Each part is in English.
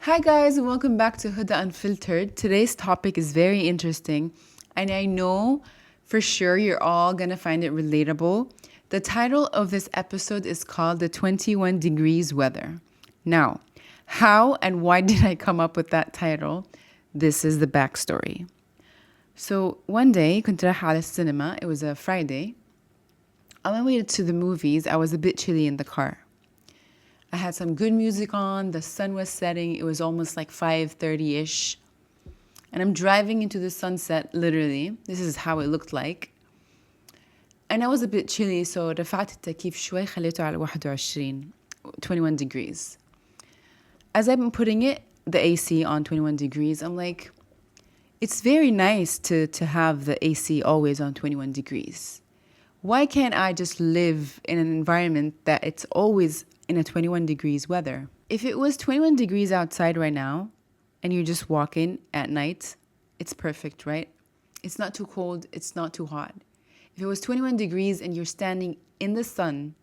Hi, guys, and welcome back to Huda Unfiltered. Today's topic is very interesting, and I know for sure you're all gonna find it relatable. The title of this episode is called The 21 Degrees Weather. Now, how and why did I come up with that title? This is the backstory. So, one day, كنت رايحة على السينما. It was a Friday. On my way to the movies, I was a bit chilly in the car. I had some good music on, the sun was setting, it was almost like 5:30-ish. And I'm driving into the sunset, literally. This is how it looked like. And I was a bit chilly, so رفعت التكييف شوي خليته على 21 degrees. As I'm putting it, the AC on 21 degrees, I'm like, it's very nice to have the AC always on 21 degrees. Why can't I just live in an environment that it's always in a 21 degrees weather? If it was 21 degrees outside right now and you're just walking at night, it's perfect, right? It's not too cold, it's not too hot. If it was 21 degrees and you're standing in the sun,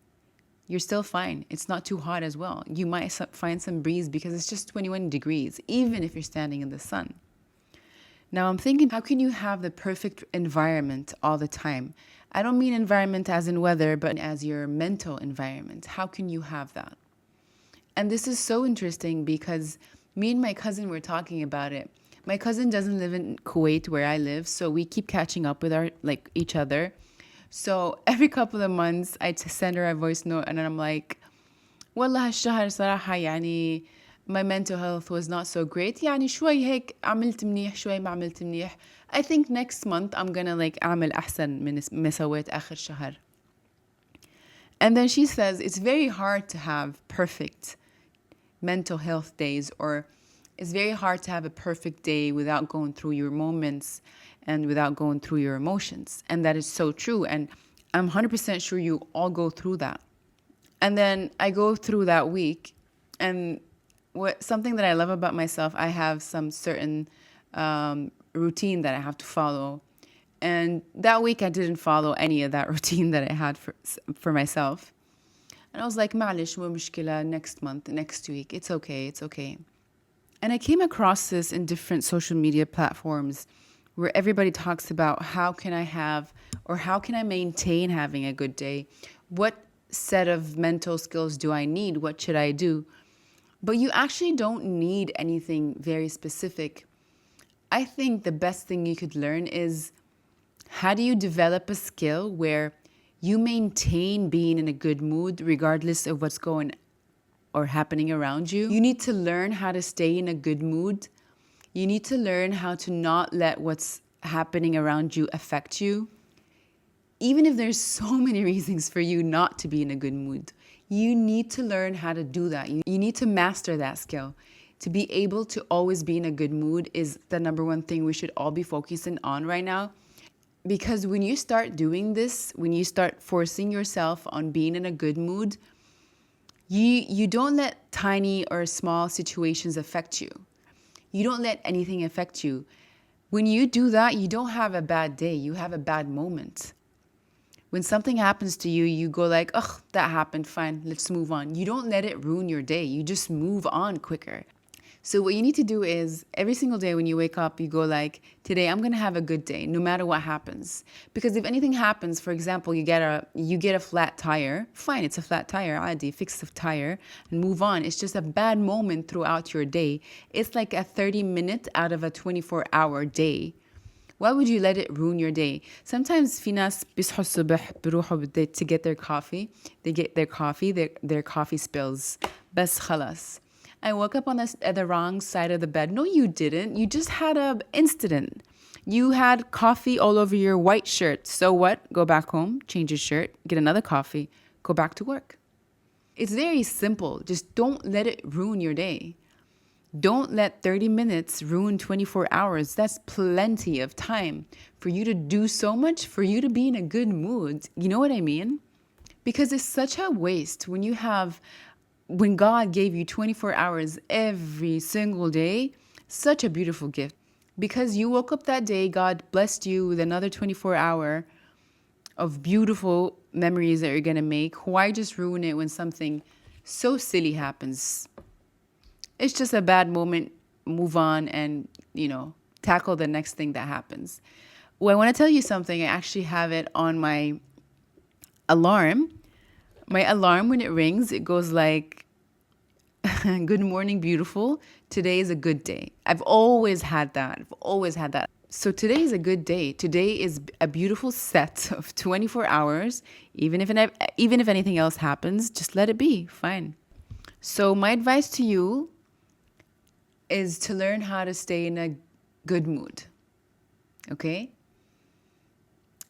you're still fine. It's not too hot as well. You might find some breeze because it's just 21 degrees, even if you're standing in the sun. Now I'm thinking, how can you have the perfect environment all the time? I don't mean environment as in weather, but as your mental environment. How can you have that? And this is so interesting because me and my cousin were talking about it. My cousin doesn't live in Kuwait where I live, so we keep catching up with each other. So every couple of months, send her a voice note and I'm like, والله هالشهر صراحة يعني my mental health was not so great. يعني شوي هيك عملت منيح شوي ما عملت منيح. I think next month I'm gonna أعمل أحسن من ما سويت آخر شهر. And then she says it's very hard to have perfect mental health days, or it's very hard to have a perfect day without going through your moments and without going through your emotions. And that is so true. And I'm 100% sure you all go through that. And then I go through that week, and something that I love about myself, I have some certain routine that I have to follow. And that week I didn't follow any of that routine that I had for myself. And I was like, معلش مو مشكلة, next month, next week, it's okay. And I came across this in different social media platforms where everybody talks about how can I maintain having a good day? What set of mental skills do I need? What should I do? But you actually don't need anything very specific. I think the best thing you could learn is, how do you develop a skill where you maintain being in a good mood regardless of what's going or happening around you? You need to learn how to stay in a good mood. You need to learn how to not let what's happening around you affect you. Even if there's so many reasons for you not to be in a good mood, you need to learn how to do that. You need to master that skill. To be able to always be in a good mood is the number one thing we should all be focusing on right now. Because when you start doing this, when you start forcing yourself on being in a good mood, you don't let tiny or small situations affect you. You don't let anything affect you. When you do that, you don't have a bad day, you have a bad moment. When something happens to you, you go like, ugh, that happened, fine, let's move on. You don't let it ruin your day, you just move on quicker. So what you need to do is, every single day when you wake up, you go like, today I'm gonna have a good day, no matter what happens. Because if anything happens, for example, you get a flat tire, fine, it's a flat tire, عادي, fix the tire and move on. It's just a bad moment throughout your day. It's like a 30-minute out of a 24-hour day. Why would you let it ruin your day? Sometimes في ناس بيصحوا الصبح بيروحوا to get their coffee. They get their coffee, their coffee spills. بس خلاص. I woke up at the wrong side of the bed. No, you didn't. You just had an incident. You had coffee all over your white shirt. So what? Go back home, change your shirt, get another coffee, go back to work. It's very simple. Just don't let it ruin your day. Don't let 30 minutes ruin 24 hours. That's plenty of time for you to do so much, for you to be in a good mood. You know what I mean? Because it's such a waste when God gave you 24 hours every single day, such a beautiful gift. Because you woke up that day, God blessed you with another 24-hour of beautiful memories that you're going to make. Why just ruin it when something so silly happens? It's just a bad moment. Move on and, tackle the next thing that happens. Well, I want to tell you something. I actually have it on my alarm. My alarm, when it rings, it goes like, good morning, beautiful. Today is a good day. I've always had that. I've always had that. So today is a good day. Today is a beautiful set of 24 hours. Even if anything else happens, just let it be. Fine. So my advice to you is to learn how to stay in a good mood. Okay?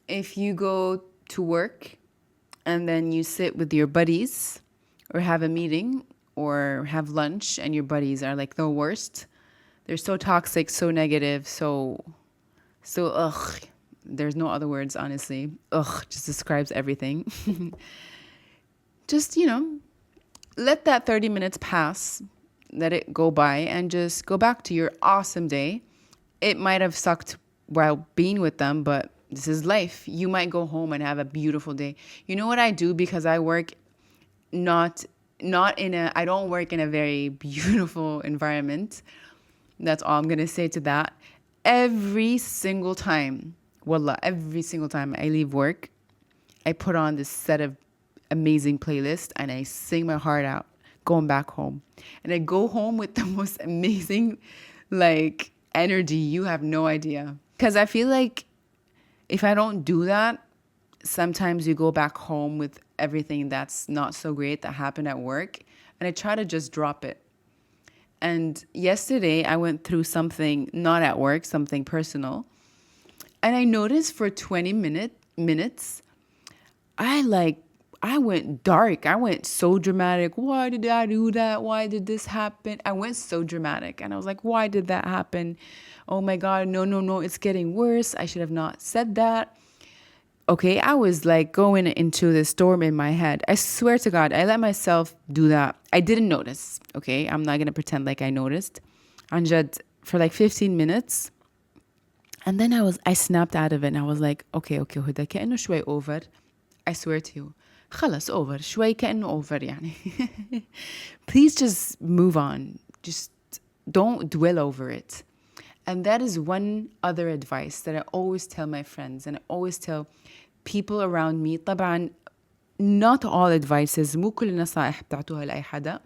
If you go to work and then you sit with your buddies or have a meeting or have lunch and your buddies are like the worst, they're so toxic, so negative, so ugh. There's no other words, honestly. Ugh just describes everything. Just, let that 30 minutes pass, let it go by, and just go back to your awesome day. It might have sucked while being with them, but this is life. You might go home and have a beautiful day. You know what I do? Because I work I don't work in a very beautiful environment. That's all I'm going to say to that. Every single time, wallah, every single time I leave work, I put on this set of amazing playlist and I sing my heart out going back home. And I go home with the most amazing, energy. You have no idea. Because I feel like if I don't do that, sometimes you go back home with everything that's not so great that happened at work. And I try to just drop it. And yesterday I went through something, not at work, something personal. And I noticed for 20 minutes, I went dark. I went so dramatic. Why did I do that? Why did this happen? I went so dramatic. And I was like, why did that happen? Oh my God, no, it's getting worse. I should have not said that. Okay, I was going into the storm in my head. I swear to God, I let myself do that. I didn't notice, okay? I'm not going to pretend like I noticed. Anjad, for 15 minutes. And then I snapped out of it and I was like, okay, Huda, كأنه شوي over. I swear to you. خلص over. شوي كأنه over يعني. Please just move on. Just don't dwell over it. And that is one other advice that I always tell my friends and I always tell people around me. طبعا not all advices, مو كل النصائح بتعطوها لأي حدا.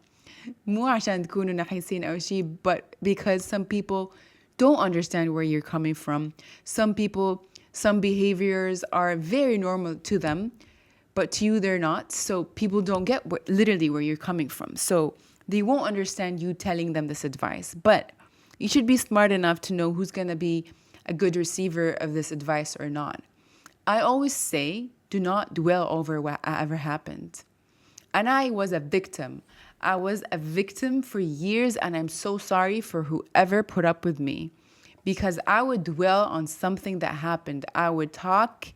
مو عشان تكونوا نحيسين أو شيء, but because some people don't understand where you're coming from. Some behaviors are very normal to them, but to you they're not. So people don't get literally where you're coming from. So they won't understand you telling them this advice. But you should be smart enough to know who's going to be a good receiver of this advice or not. I always say, do not dwell over whatever happened. And I was a victim. I was a victim for years, and I'm so sorry for whoever put up with me. Because I would dwell on something that happened. I would talk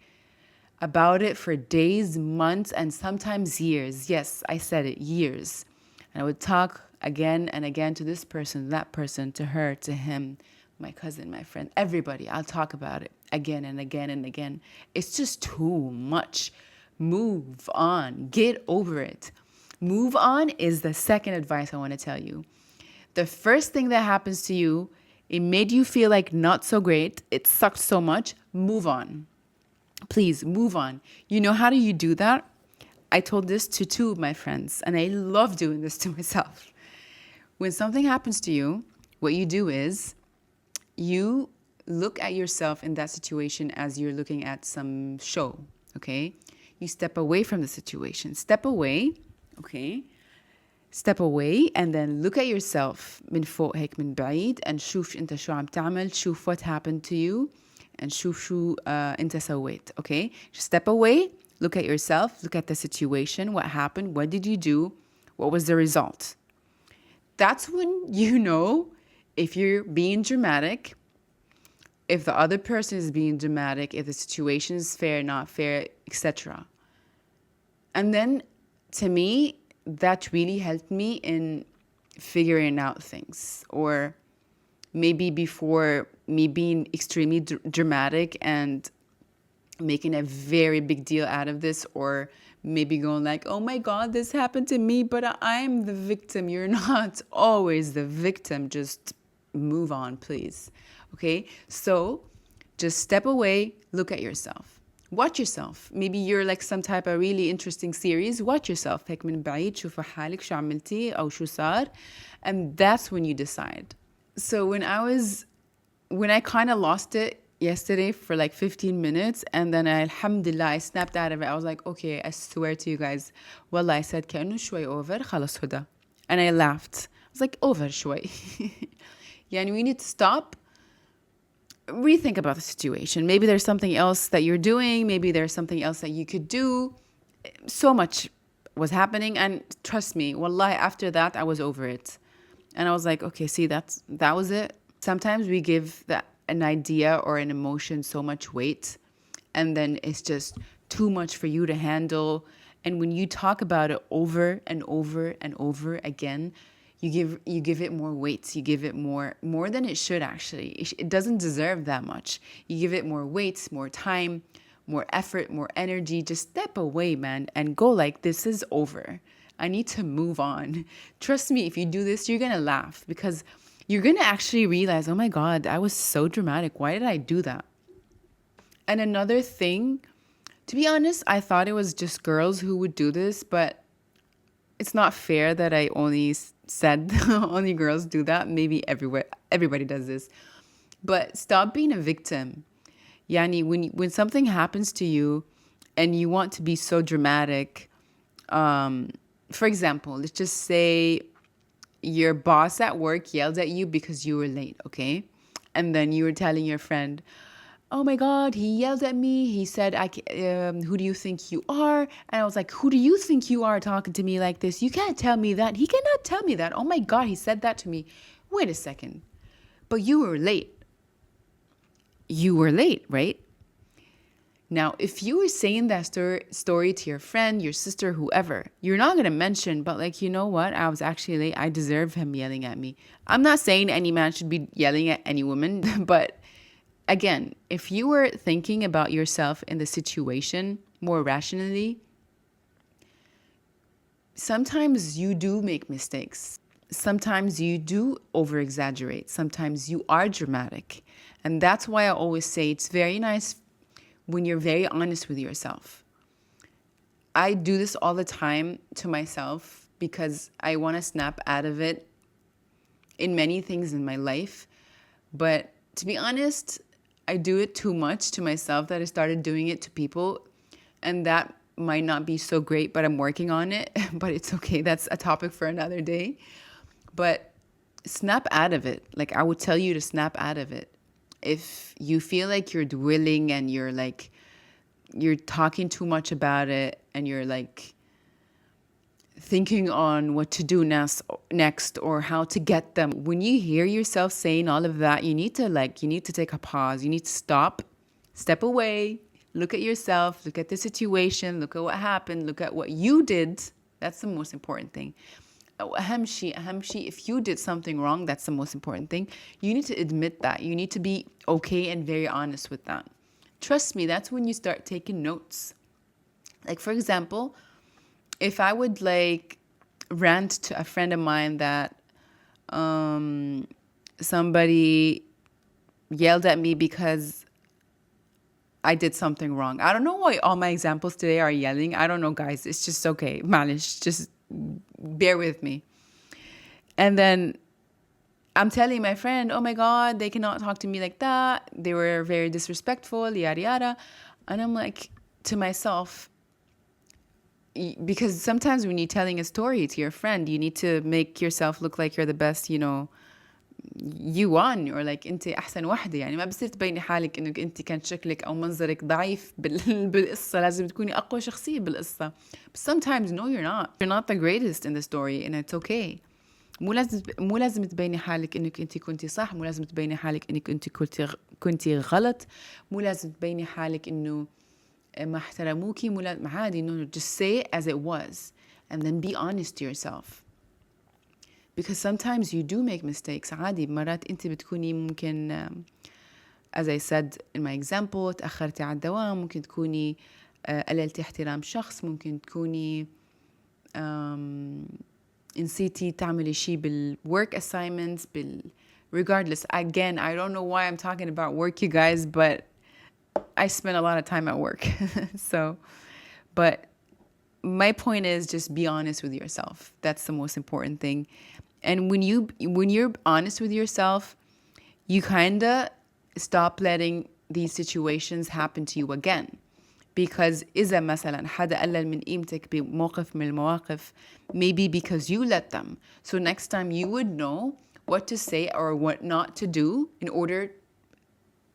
about it for days, months, and sometimes years. Yes, I said it, years. And I would talk again and again to this person, that person, to her, to him, my cousin, my friend, everybody. I'll talk about it again and again and again. It's just too much. Move on. Get over it. Move on is the second advice I want to tell you. The first thing that happens to you, it made you feel not so great. It sucked so much. Move on. Please move on. You know how do you do that? I told this to two of my friends, and I love doing this to myself. When something happens to you, what you do is you look at yourself in that situation as you're looking at some show, okay? You step away from the situation. Step away, okay? Step away and then look at yourself من فوق هيك من بعيد and شوف انت شو عم تعمل, شوف what happened to you and شوف شو انت سويت, okay? Just step away, look at yourself, look at the situation, what happened, what did you do, what was the result? That's when you know if you're being dramatic, if the other person is being dramatic, if the situation is fair, not fair, etc. And then, to me, that really helped me in figuring out things. Or maybe before me being extremely dramatic and making a very big deal out of this, or maybe going like, oh my God, this happened to me, but I'm the victim. You're not always the victim. Just move on, please. Okay? So just step away, look at yourself. Watch yourself. Maybe you're like some type of really interesting series. Watch yourself. هيك من بعيد شوفي حالك شو عملتي أو شو صار. And that's when you decide. So when I kind of lost it yesterday for like 15 minutes, and then alhamdulillah, I snapped out of it. I was like, okay, I swear to you guys, والله, I said كأنه شوي over, خلاص هدى. And I laughed. I was like, over شوي. يعني we need to stop, rethink about the situation. Maybe there's something else that you're doing. Maybe there's something else that you could do. So much was happening, and trust me, wallahi, after that, I was over it. And I was like, okay, see, that was it. Sometimes we give an idea or an emotion so much weight, and then it's just too much for you to handle. And when you talk about it over and over and over again, you give it more weight. You give it more than it should, actually. It doesn't deserve that much. You give it more weight, more time, more effort, more energy. Just step away, man, and go like, this is over. I need to move on. Trust me, if you do this, you're going to laugh, because you're going to actually realize, oh my God, I was so dramatic. Why did I do that? And another thing, to be honest, I thought it was just girls who would do this, but it's not fair that I only said only girls do that. Maybe everybody does this. But stop being a victim. Yani, when something happens to you and you want to be so dramatic, for example, let's just say your boss at work yelled at you because you were late, okay? And then you were telling your friend, oh my God, he yelled at me. He said, who do you think you are? And I was like, who do you think you are talking to me like this? You can't tell me that. He cannot tell me that. Oh my God, he said that to me. Wait a second. But you were late. You were late, right? Now, if you were saying that story to your friend, your sister, whoever, you're not going to mention, but like, you know what? I was actually late. I deserve him yelling at me. I'm not saying any man should be yelling at any woman, but again, if you were thinking about yourself in the situation more rationally, sometimes you do make mistakes. Sometimes you do over-exaggerate. Sometimes you are dramatic. And that's why I always say it's very nice when you're very honest with yourself. I do this all the time to myself because I want to snap out of it in many things in my life. But to be honest, I do it too much to myself that I started doing it to people. And that might not be so great, but I'm working on it. But it's okay. That's a topic for another day. But snap out of it. Like, I would tell you to snap out of it. If you feel like you're dwelling and you're talking too much about it and you're like thinking on what to do next or how to get them. When you hear yourself saying all of that, you need to take a pause. You need to step away, look at yourself, look at the situation, look at what happened, look at what you did. That's the most important thing. أهم شيء, if you did something wrong, that's the most important thing. You need to admit that. You need to be okay and very honest with that. Trust me, that's when you start taking notes. Like, for example, if I would like rant to a friend of mine that somebody yelled at me because I did something wrong. I don't know why all my examples today are yelling. I don't know, guys. It's just okay. Manish, just bear with me. And then I'm telling my friend, oh my God, they cannot talk to me like that. They were very disrespectful, yada, yada. And I'm like, to myself, because sometimes when you're telling a story to your friend, you need to make yourself look like you're the best, you won, or like انت احسن واحدة. يعني ما بصير تبيني حالك انك انت كان شكلك او منظرك ضعيف بالقصة. لازم تكوني اقوى شخصية بالقصة. But sometimes no, you're not. You're not the greatest in the story, and it's okay. مو لازم تبيني حالك انك انت كنتي صح. مو لازم تبيني حالك انك انت كنتي غلط. مو لازم تبيني حالك انه ما احترموكي. مو لازم عادي. No, just say it as it was, and then be honest to yourself. Because sometimes you do make mistakes. عادي مرات انت بتكوني ممكن as I said in my example تأخرتي على الدوام. ممكن تكوني قللتي احترام شخص، ممكن تكوني نسيتي تعملي شيء بالwork assignments regardless. Again, I don't know why I'm talking about work, you guys, but I spend a lot of time at work. But my point is just be honest with yourself. That's the most important thing. And when you're honest with yourself, you kind of stop letting these situations happen to you again. Because إذا مثلا حدا قلل من قيمتك بموقف من المواقف, maybe because you let them. So next time you would know what to say or what not to do in order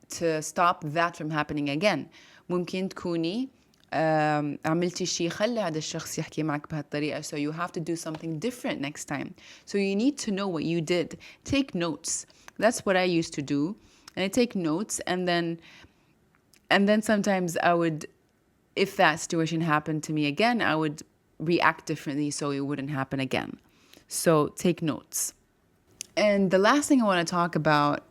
to stop that from happening again. ممكن تكوني عملتي شيء خلى هذا الشخص يحكي معك بهالطريقة, so you have to do something different next time. So you need to know what you did. Take notes. That's what I used to do. And I take notes, and then sometimes I would, if that situation happened to me again, I would react differently so it wouldn't happen again. So take notes. And the last thing I want to talk about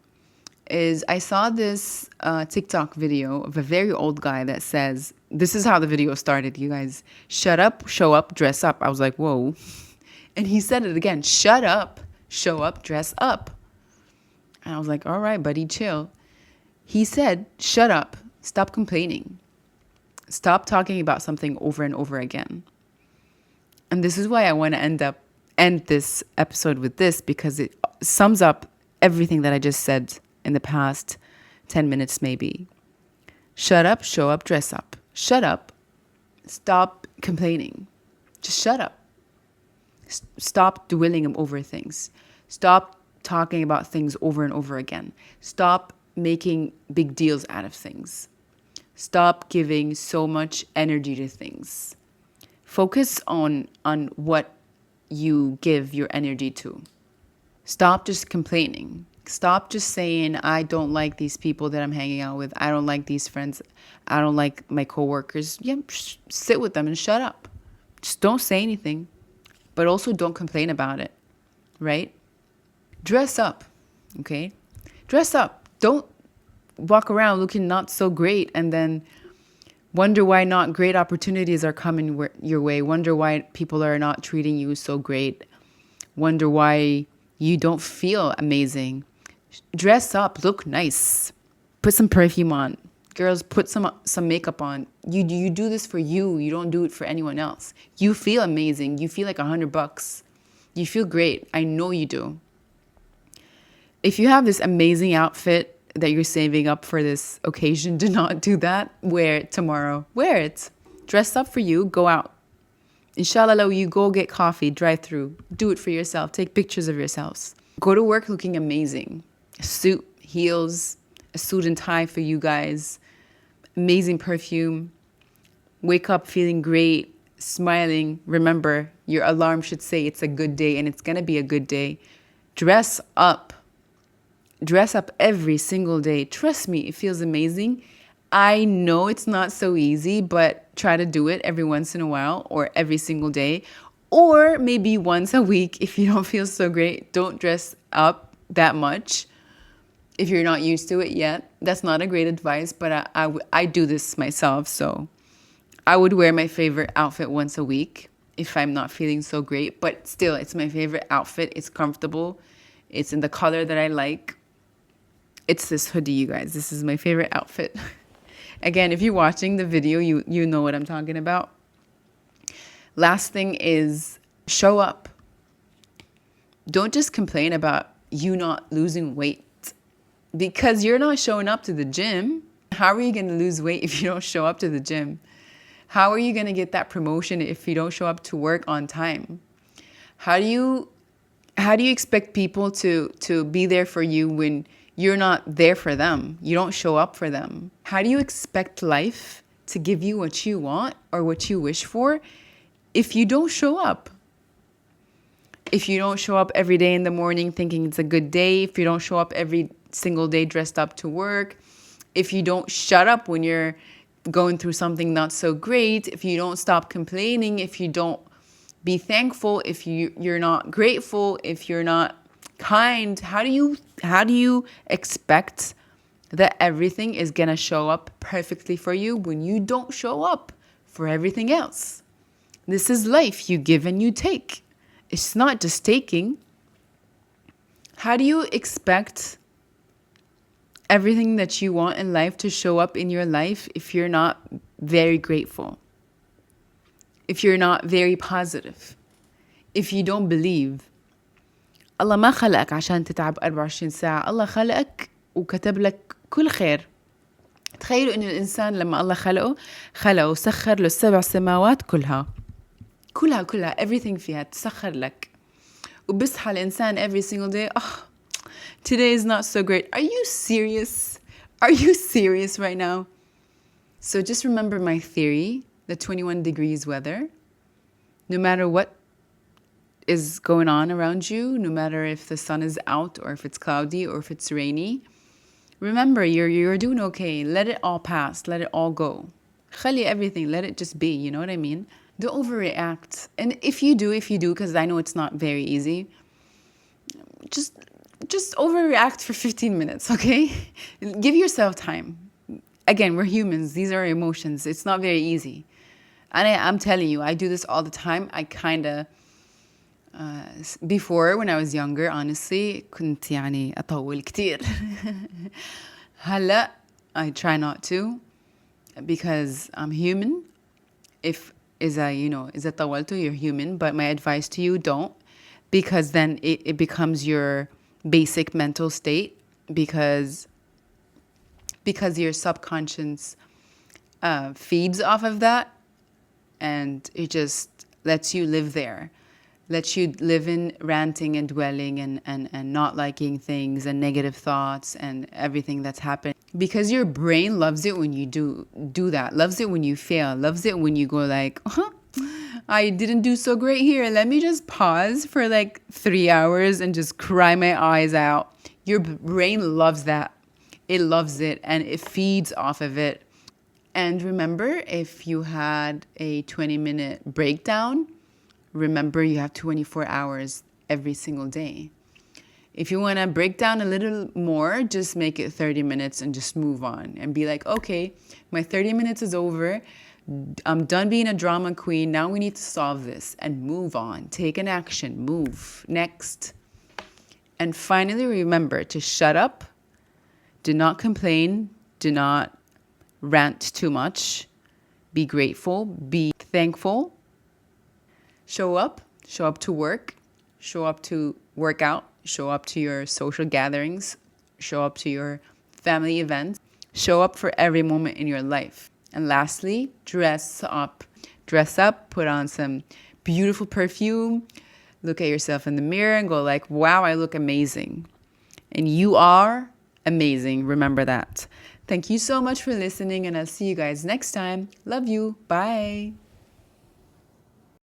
is I saw this TikTok video of a very old guy that says, this is how the video started, you guys. Shut up, show up, dress up. I was like, whoa. And he said it again. Shut up, show up, dress up. And I was like, all right, buddy, chill. He said, shut up, stop complaining. Stop talking about something over and over again. And this is why I want to end this episode with this, because it sums up everything that I just said in the past 10 minutes maybe. Shut up, show up, dress up. Shut up. Stop complaining. Just shut up. Stop dwelling over things. Stop talking about things over and over again. Stop making big deals out of things. Stop giving so much energy to things. Focus on what you give your energy to. Stop just complaining. Stop just saying, I don't like these people that I'm hanging out with. I don't like these friends. I don't like my coworkers. Yeah, sit with them and shut up. Just don't say anything. But also don't complain about it, right? Dress up, okay? Dress up. Don't walk around looking not so great and then wonder why not great opportunities are coming your way. Wonder why people are not treating you so great. Wonder why you don't feel amazing. Dress up, look nice. Put some perfume on. Girls, put some makeup on. You do this for you. You don't do it for anyone else. You feel amazing. You feel like $100. You feel great. I know you do. If you have this amazing outfit that you're saving up for this occasion, do not do that. Wear it tomorrow. Wear it. Dress up for you. Go out. Inshallah, you go get coffee, drive through. Do it for yourself. Take pictures of yourselves. Go to work looking amazing. A suit, heels, a suit and tie for you guys. Amazing perfume. Wake up feeling great, smiling. Remember, your alarm should say it's a good day, and it's going to be a good day. Dress up. Dress up every single day. Trust me, it feels amazing. I know it's not so easy, but try to do it every once in a while or every single day. Or maybe once a week if you don't feel so great. Don't dress up that much if you're not used to it yet. That's not a great advice, but I do this myself. So I would wear my favorite outfit once a week if I'm not feeling so great. But still, it's my favorite outfit. It's comfortable. It's in the color that I like. It's this hoodie, you guys. This is my favorite outfit. Again, if you're watching the video, you know what I'm talking about. Last thing is show up. Don't just complain about you not losing weight because you're not showing up to the gym. How are you going to lose weight if you don't show up to the gym? How are you going to get that promotion if you don't show up to work on time? How do you expect people to be there for you when you're not there for them? You don't show up for them. How do you expect life to give you what you want or what you wish for if you don't show up? If you don't show up every day in the morning thinking it's a good day, if you don't show up every single day dressed up to work, if you don't shut up when you're going through something not so great, if you don't stop complaining, if you don't be thankful, if you're not grateful, if you're not kind, how do you expect that everything is gonna show up perfectly for you when you don't show up for everything else. This is life. You give and you take. It's not just taking. How do you expect everything that you want in life to show up in your life if you're not very grateful? If you're not very positive? If you don't believe? الله ما خلقك عشان تتعب 24 ساعة. الله خلقك وكتب لك كل خير. تخيلوا إنه الإنسان لما الله خلقه وسخر له 7 سماوات كلها everything فيها تسخر لك. وبصحى الإنسان every single day, today is not so great. Are you serious? Are you serious right now? So just remember my theory, the 21 degrees weather. No matter what is going on around you, no matter if the sun is out or if it's cloudy or if it's rainy, remember you're doing okay. Let it all pass. Let it all go. خلي everything. Let it just be. You know what I mean? Don't overreact. And if you do, because I know it's not very easy, just overreact for 15 minutes, okay? Give yourself time. Again, we're humans. These are emotions. It's not very easy. And I'm telling you, I do this all the time. I kind of, before when I was younger, honestly, كنت يعني أطول كتير. هلا, I try not to, because I'm human. If إذا طولتوا, you're human. But my advice to you, don't, because then it becomes your basic mental state, because your subconscious feeds off of that, and it just lets you live there, lets you live in ranting and dwelling and not liking things and negative thoughts and everything that's happened. Because your brain loves it when you do that, loves it when you fail, loves it when you go like, I didn't do so great here. Let me just pause for like 3 hours and just cry my eyes out. Your brain loves that. It loves it and it feeds off of it. And remember, if you had a 20-minute breakdown, remember you have 24 hours every single day. If you want to break down a little more, just make it 30 minutes and just move on and be like, okay, my 30 minutes is over. I'm done being a drama queen. Now we need to solve this and move on. Take an action. Move. Next. And finally, remember to shut up. Do not complain. Do not rant too much. Be grateful. Be thankful. Show up to work, show up to work out, show up to your social gatherings, show up to your family events, show up for every moment in your life. And lastly, dress up, put on some beautiful perfume, look at yourself in the mirror and go like, wow, I look amazing. And you are amazing. Remember that. Thank you so much for listening, and I'll see you guys next time. Love you. Bye.